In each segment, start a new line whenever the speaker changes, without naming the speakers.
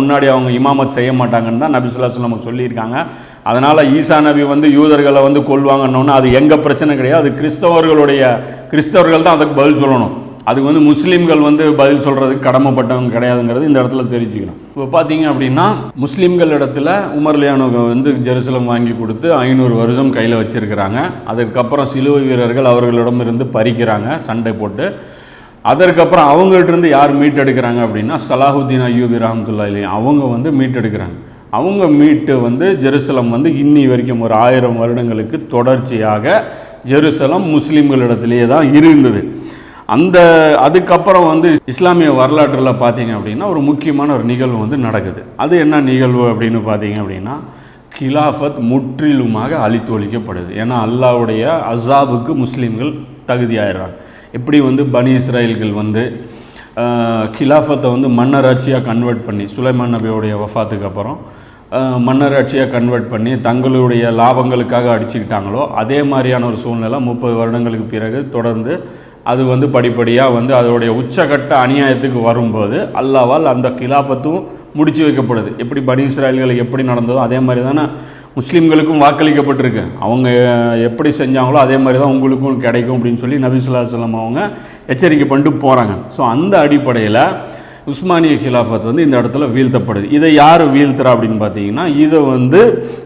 முன்னாடி அவங்க இமாமத் செய்ய மாட்டாங்கன்னு தான் நபி ஸல்லல்லாஹு அலைஹி வஸல்லம் சொல்லியிருக்காங்க. அதனால் ஈசா நபி யூதர்களை கொல்வாங்கன்னு அது எங்கள் பிரச்சனை கிடையாது. அது கிறிஸ்தவர்கள் தான் அதுக்கு பதில் சொல்லணும். அதுக்கு முஸ்லீம்கள் பதில் சொல்கிறதுக்கு கடமைப்பட்டவங்க கிடையாதுங்கிறது இந்த இடத்துல தெரிஞ்சுக்கணும். இப்போ பார்த்தீங்க அப்படின்னா முஸ்லீம்கள் இடத்துல உமர்லியானோ ஜெருசலம் வாங்கி கொடுத்து 500 வருஷம் கையில் வச்சுருக்கிறாங்க. அதுக்கப்புறம் சிலுவை வீரர்கள் அவர்களிடமிருந்து பறிக்கிறாங்க சண்டை போட்டு. அதற்கப்புறம் அவங்கள்ட்ட யார் மீட்டெடுக்கிறாங்க அப்படின்னா சலாஹுத்தீன் அய்யூபி ரஹ்மத்துல்லாஹி அலைஹி அவங்க மீட்டெடுக்கிறாங்க. அவங்க மீட்டு ஜெருசலம் இன்னி வரைக்கும் ஒரு 1000 வருடங்களுக்கு தொடர்ச்சியாக ஜெருசலம் முஸ்லீம்களிடத்திலேயே தான் இருந்தது. அதுக்கப்புறம் இஸ்லாமிய வரலாற்றில் பார்த்தீங்க அப்படின்னா ஒரு முக்கியமான ஒரு நிகழ்வு நடக்குது. அது என்ன நிகழ்வு அப்படின்னு பார்த்தீங்க அப்படின்னா கிலாஃபத் முற்றிலுமாக அழித்தொழிக்கப்படுது. ஏன்னா அல்லாஹ்வுடைய அஸாபுக்கு முஸ்லீம்கள் தகுதியாயிடுறாங்க. எப்படி பனி இஸ்ராயல்கள் கிலாஃபத்தை மன்னராட்சியாக கன்வெர்ட் பண்ணி சுலைமான் நபியோடைய வஃபாத்துக்கு அப்புறம் மன்னராட்சியாக கன்வெர்ட் பண்ணி தங்களுடைய லாபங்களுக்காக அடிச்சுக்கிட்டாங்களோ அதே மாதிரியான ஒரு சூழ்நிலை 30 வருடங்களுக்கு பிறகு தொடர்ந்து அது படிப்படியாக அதோடைய உச்சகட்ட அநியாயத்துக்கு வரும்போது அல்லாஹ்வால் அந்த கிலாஃபத்தும் முடிச்சு வைக்கப்படுது. எப்படி பனி இஸ்ராயல்களுக்கு எப்படி நடந்ததோ அதே மாதிரி தானே முஸ்லீம்களுக்கும் வாக்களிக்கப்பட்டிருக்கு. அவங்க எப்படி செஞ்சாங்களோ அதே மாதிரி தான் உங்களுக்கும் கிடைக்கும் அப்படின்னு சொல்லி நபி ஸல்லல்லாஹு அலைஹி வஸல்லம் அவங்க எச்சரிக்கை பண்ணிட்டு போகிறாங்க. ஸோ அந்த அடிப்படையில் உஸ்மானிய கிலாஃபத் இந்த இடத்துல வீழ்த்தப்படுது. இதை யார் வீழ்த்துறா அப்படின்னு பார்த்தீங்கன்னா இதை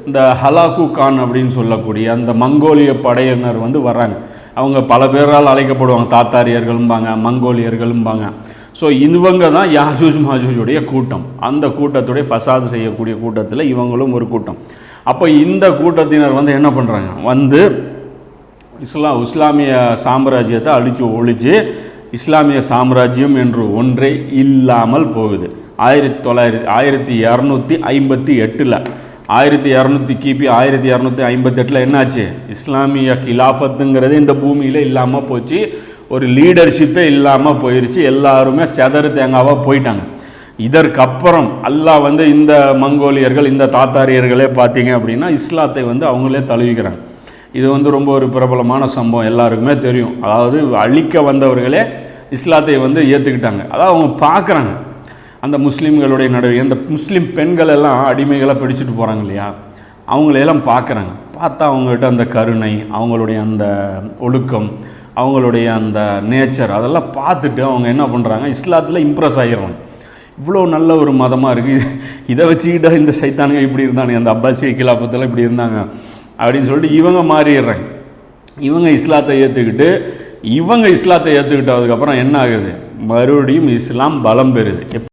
இந்த ஹலாக்கு கான் அப்படின்னு சொல்லக்கூடிய அந்த மங்கோலிய படையினர் வர்றாங்க. அவங்க பல பேரால் அழைக்கப்படுவாங்க. தாத்தாரியர்களும்பாங்க, மங்கோலியர்களும்பாங்க. ஸோ இவங்க தான் யாஜூஜ் மாஜூஜுடைய கூட்டம். அந்த கூட்டத்துடைய ஃபசாது செய்யக்கூடிய கூட்டத்தில் இவங்களும் ஒரு கூட்டம். அப்போ இந்த கூட்டத்தினர் என்ன பண்ணுறாங்க இஸ்லாமிய சாம்ராஜ்யத்தை அழித்து ஒழித்து இஸ்லாமிய சாம்ராஜ்யம் என்று ஒன்றே இல்லாமல் போகுது. 1258 கிபி 1258 என்னாச்சு இஸ்லாமிய கிலாஃபத்துங்கிறது இந்த பூமியில் இல்லாமல் போச்சு. ஒரு லீடர்ஷிப்பே இல்லாமல் போயிடுச்சு. எல்லாருமே செதறு தேங்காவாக போயிட்டாங்க. இதற்கப்புறம் அல்லாஹ் இந்த மங்கோலியர்கள் இந்த தாத்தாரியர்களே பார்த்தீங்க அப்படின்னா இஸ்லாத்தை அவங்களே தழுவிக்கிறாங்க. இது ரொம்ப ஒரு பிரபலமான சம்பவம், எல்லாருக்குமே தெரியும். அதாவது அழிக்க வந்தவர்களே இஸ்லாத்தை ஏற்றுக்கிட்டாங்க. அதாவது அவங்க பார்க்குறாங்க அந்த முஸ்லீம்களுடைய நடுவே இந்த முஸ்லீம் பெண்கள் எல்லாம் அடிமைகளை பிடிச்சிட்டு போகிறாங்க இல்லையா, அவங்களையெல்லாம் பார்க்குறாங்க. பார்த்தா அவங்ககிட்ட அந்த கருணை, அவங்களுடைய அந்த ஒழுக்கம், அவங்களுடைய அந்த நேச்சர் அதெல்லாம் பார்த்துட்டு அவங்க என்ன பண்ணுறாங்க இஸ்லாத்தில் இம்ப்ரெஸ் ஆகிடுறாங்க. இவ்வளோ நல்ல ஒரு மதமாக இருக்குது, இதை வச்சுக்கிட்ட இந்த சைத்தானுங்க இப்படி இருந்தானுங்க, அந்த அப்பாசிய கிலாஃபத்தில் இப்படி இருந்தாங்க அப்படின்னு சொல்லிட்டு இவங்க மாறிடுறாங்க. இவங்க இஸ்லாத்தை ஏற்றுக்கிட்டதுக்கப்புறம் என்ன ஆகுது, மறுபடியும் இஸ்லாம் பலம் பெறுது.